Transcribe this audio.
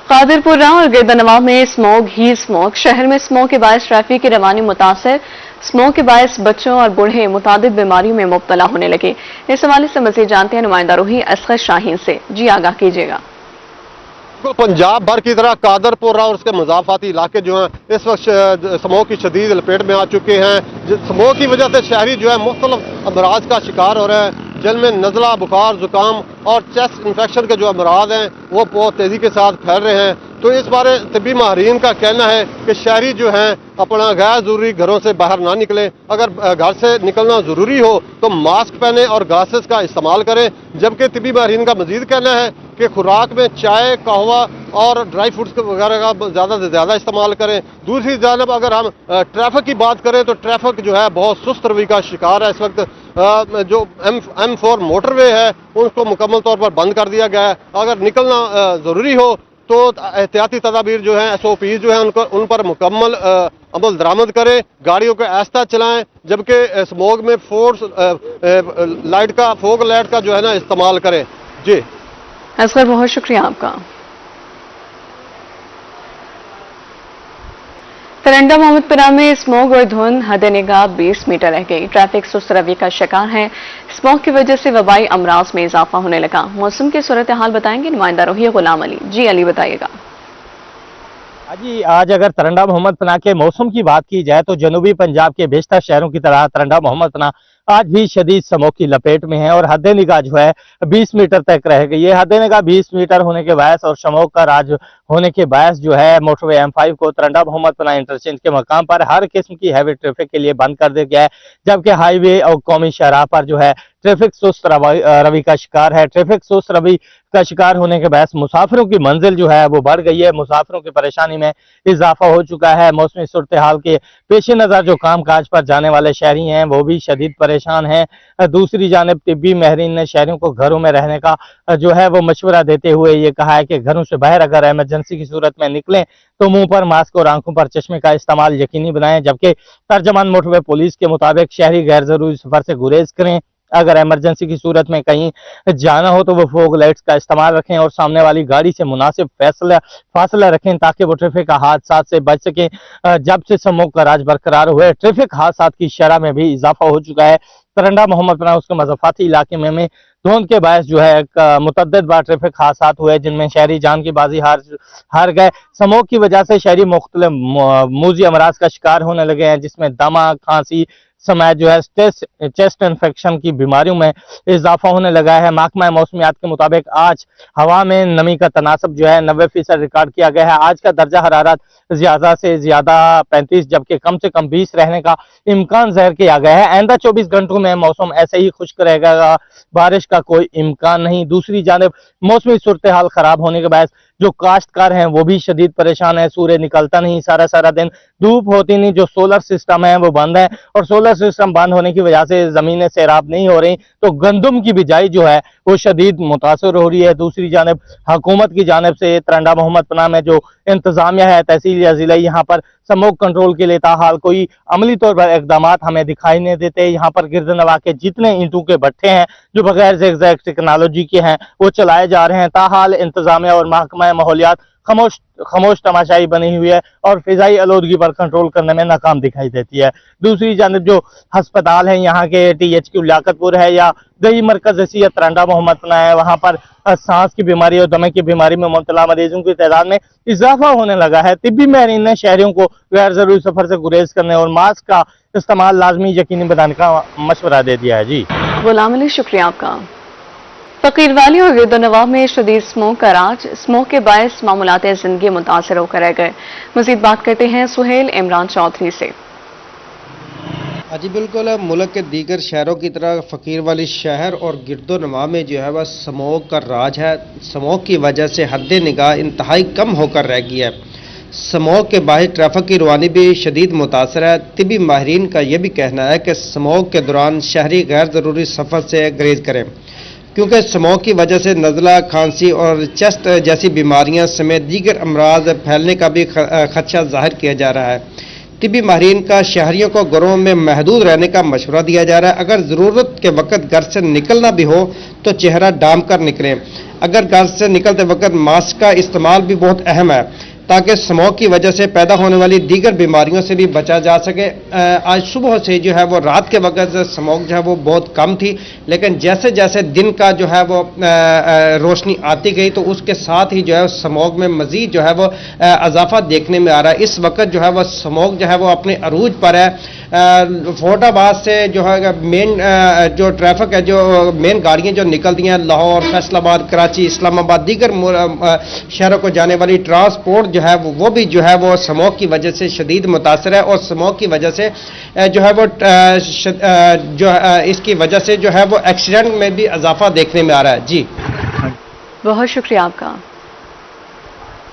कादिरपुरा और गिरदनवा में स्मोक ही स्मोक। शहर में स्मोक के बायस ट्रैफिक की रवानी मुतासर। स्मोक के बायस बच्चों और बूढ़े मुतादिद बीमारियों में मुब्तला होने लगे। इस हवाले से मजीद जानते हैं नुमाइंदा रोही असगर शाहीन से। जी आगाह कीजिएगा। पंजाब भर की तरह कादरपुरा और उसके मुजाफाती इलाके जो हैं इस वक्त स्मोक की शदीद लपेट में आ चुके हैं। स्मोक की वजह से शहरी जो है मुख्तलिफ अमराज का शिकार हो रहे हैं, जिनमें नज़ला, बुखार, जुकाम और चेस्ट इन्फेक्शन के जो अमराज हैं वो बहुत तेज़ी के साथ फैल रहे हैं। तो इस बारे तिब्बी माहिरीन का कहना है कि शहरी जो हैं अपना गैर ज़रूरी घरों से बाहर ना निकलें। अगर घर से निकलना ज़रूरी हो तो मास्क पहने और ग्लासेस का इस्तेमाल करें। जबकि तिब्बी माहिरीन का मजीद कहना है कि खुराक में चाय, कहवा और ड्राई फ्रूट्स वगैरह का ज़्यादा से ज़्यादा इस्तेमाल करें। दूसरी जानब अगर हम ट्रैफिक की बात करें तो ट्रैफिक जो है बहुत सुस्त रवि का शिकार है। इस वक्त जो M4 मोटरवे है उसको मुकम्मल तौर पर बंद कर दिया गया है। अगर निकलना ज़रूरी हो तो एहतियाती तदाबीर जो है SOP जो है उन पर मुकम्मल अमल दरामद करें, गाड़ियों को आहिस्ता चलाएं। जबकि स्मोक में फोर्स लाइट का, फोग लाइट का जो है ना इस्तेमाल करें। जी असगर, बहुत शुक्रिया आपका। तरंडा मोहम्मदपुरा में स्मोक और धुंध हद निगाह 20 मीटर रह गई। ट्रैफिक सुस्त रवि का शिकार है। स्मोक की वजह से वबाई अमराज में इजाफा होने लगा। मौसम की सूरत हाल बताएंगे नुमाइंदा रोही गुलाम अली। जी अली, बताइएगा। जी, आज अगर तरंडा मोहम्मदपुरा के मौसम की बात की जाए तो जनूबी पंजाब के बेशतर शहरों की तरह तरंडा मोहम्मदपुरा आज भी शदीद स्मोक की लपेट में है और हद निगाह जो है 20 मीटर तक रह गई है। हद निगाह 20 मीटर होने के बायस और स्मोक का राज होने के बायस जो है मोटरवे M5 को तरंडा मोहम्मदपुरा इंटरचेंज के मकाम पर हर किस्म की हैवी ट्रैफिक के लिए बंद कर दिया गया है। जबकि हाईवे और कौमी शहराह पर जो है ट्रैफिक सुस्त रवि का शिकार है। ट्रैफिक सुस्त रवि का शिकार होने के बायस मुसाफिरों की मंजिल जो है वो बढ़ गई है। मुसाफिरों की परेशानी में इजाफा हो चुका है। मौसमी सूरत हाल के पेश नज़र जो काम काज पर जाने वाले शहरी हैं वो भी शदीद परेशान हैं। दूसरी जानिब तिब्बी माहिरीन ने शहरियों को घरों में रहने का जो है वो मशवरा देते हुए ये कहा है कि घरों से बाहर अगर इमरजेंसी की सूरत में निकलें तो मुंह पर मास्क और आंखों पर चश्मे का इस्तेमाल यकीनी बनाएं। जबकि तर्जमान मोटरवे पुलिस के मुताबिक शहरी गैर जरूरी सफर से गुरेज करें। अगर इमरजेंसी की सूरत में कहीं जाना हो तो वो फोग लाइट्स का इस्तेमाल रखें और सामने वाली गाड़ी से मुनासिब फासला रखें ताकि वो ट्रैफिक हादसा से बच सकें। जब से स्मोक का राज बरकरार हुए ट्रैफिक हादसा की शरह में भी इजाफा हो चुका है। तरंडा मोहम्मदपुरा उसके मज़ाफाती इलाके में धुंध के बायस जो है मुतअद्दिद बार ट्रैफिक हादसा हुए जिनमें शहरी जान की बाजी हार गए। स्मोक की वजह से शहरी मुख्तलिफ मूजी अमराज का शिकार होने लगे हैं, जिसमें दमा, खांसी समेत जो है चेस्ट इन्फेक्शन की बीमारियों में इजाफा होने लगा है। महकमा मौसमियात के मुताबिक आज हवा में नमी का तनासब जो है 90% रिकॉर्ड किया गया है। आज का दर्जा हरारत ज्यादा से ज्यादा 35 जबकि कम से कम 20 रहने का इम्कान ज़ाहिर किया गया है। आइंदा 24 घंटों में मौसम ऐसे ही खुश्क रहेगा, बारिश का कोई इम्कान नहीं। दूसरी जानिब मौसमी सूरत हाल खराब होने के बाद जो काश्तकार हैं वो भी शदीद परेशान है। सूर्य निकलता नहीं, सारा दिन धूप होती नहीं, जो सोलर सिस्टम है वो बंद है और सोलर सिस्टम बंद होने की वजह से जमीनें सैराब नहीं हो रही, तो गंदम की बिजाई जो है वो शदीद मुतासर हो रही है। दूसरी जानिब हुकूमत की जानिब से तरंडा मोहम्मदपुरा में जो इंतजामिया है, तहसील या जिला, यहाँ पर स्मोक कंट्रोल के लिए ताहाल कोई अमली तौर पर इकदाम हमें दिखाई नहीं देते। यहाँ पर गिरदनवा के जितने ईंटों के भट्टे हैं जो बगैर ज़िगज़ैग टेक्नोलॉजी के हैं वो चलाए जा रहे हैं। ताहाल इंतजामिया और महकमा माहौलियात खामोश तमाशाई बनी हुई है और फिजाई आलूदगी पर कंट्रोल करने में नाकाम दिखाई देती है। दूसरी जानब जो हस्पताल है यहाँ के THQ लियाकतपुर है या दही मरकज हैसियत तरंडा मोहम्मदपुरा है, वहाँ पर सांस की बीमारी और दमे की बीमारी में मुब्तला मरीजों की तादाद में इजाफा होने लगा है। तिब्बी माहिरीन ने शहरियों को गैर जरूरी सफर से गुरेज करने और मास्क का इस्तेमाल लाजमी यकीनी बनाने का मशवरा दे दिया है। जी गुलाम अली, शुक्रिया आपका। फकीरवाली और गिरदनवा में शदीद स्मोक का राज। स्मोक के बायस मामूलात जिंदगी मुतासर होकर रह गए। मजीद बात करते हैं सुहेल इमरान चौधरी से। जी बिल्कुल, मुल्क के दीगर शहरों की तरह फ़कीरवाली शहर और गिरदोनवा में जो है वह स्मोक का राज है। स्मोक की वजह से हद निगाह इंतहाई कम होकर रह गई है। स्मोक के बाहर ट्रैफिक की रवानी भी शदीद मुतासर है। तिब्बी माहिरीन का यह भी कहना है कि स्मोक के दौरान शहरी गैर ज़रूरी सफ़र से गुरेज करें क्योंकि स्मोक की वजह से नज़ला, खांसी और चेस्ट जैसी बीमारियां समेत दीगर अमराज फैलने का भी खदशा जाहिर किया जा रहा है। तिब्बी माहिरीन का शहरियों को घरों में महदूद रहने का मशवरा दिया जा रहा है। अगर ज़रूरत के वक्त घर से निकलना भी हो तो चेहरा ढांप कर निकलें। अगर घर से निकलते वक्त मास्क का इस्तेमाल भी बहुत अहम है ताकि स्मोक की वजह से पैदा होने वाली दीगर बीमारियों से भी बचा जा सके। आज सुबह से जो है वो रात के वक्त स्मोक जो है वो बहुत कम थी, लेकिन जैसे जैसे दिन का जो है वो रोशनी आती गई तो उसके साथ ही जो है स्मोक में मजीद जो है वो इजाफा देखने में आ रहा है। इस वक्त जो है वो स्मोक जो है वो अपने अरूज पर है। फैसलाबाद से जो है मेन जो ट्रैफिक है, जो मेन गाड़ियाँ जो निकलती हैं लाहौर, फैसलाबाद, कराची, इस्लामाबाद, दीगर शहरों को जाने वाली ट्रांसपोर्ट जो है वो भी जो है वो स्मोक की वजह से शदीद मुतासर है और स्मोक की वजह से जो है वो इसकी वजह से जो है वो एक्सीडेंट में भी इजाफा देखने में आ रहा है। जी बहुत शुक्रिया आपका।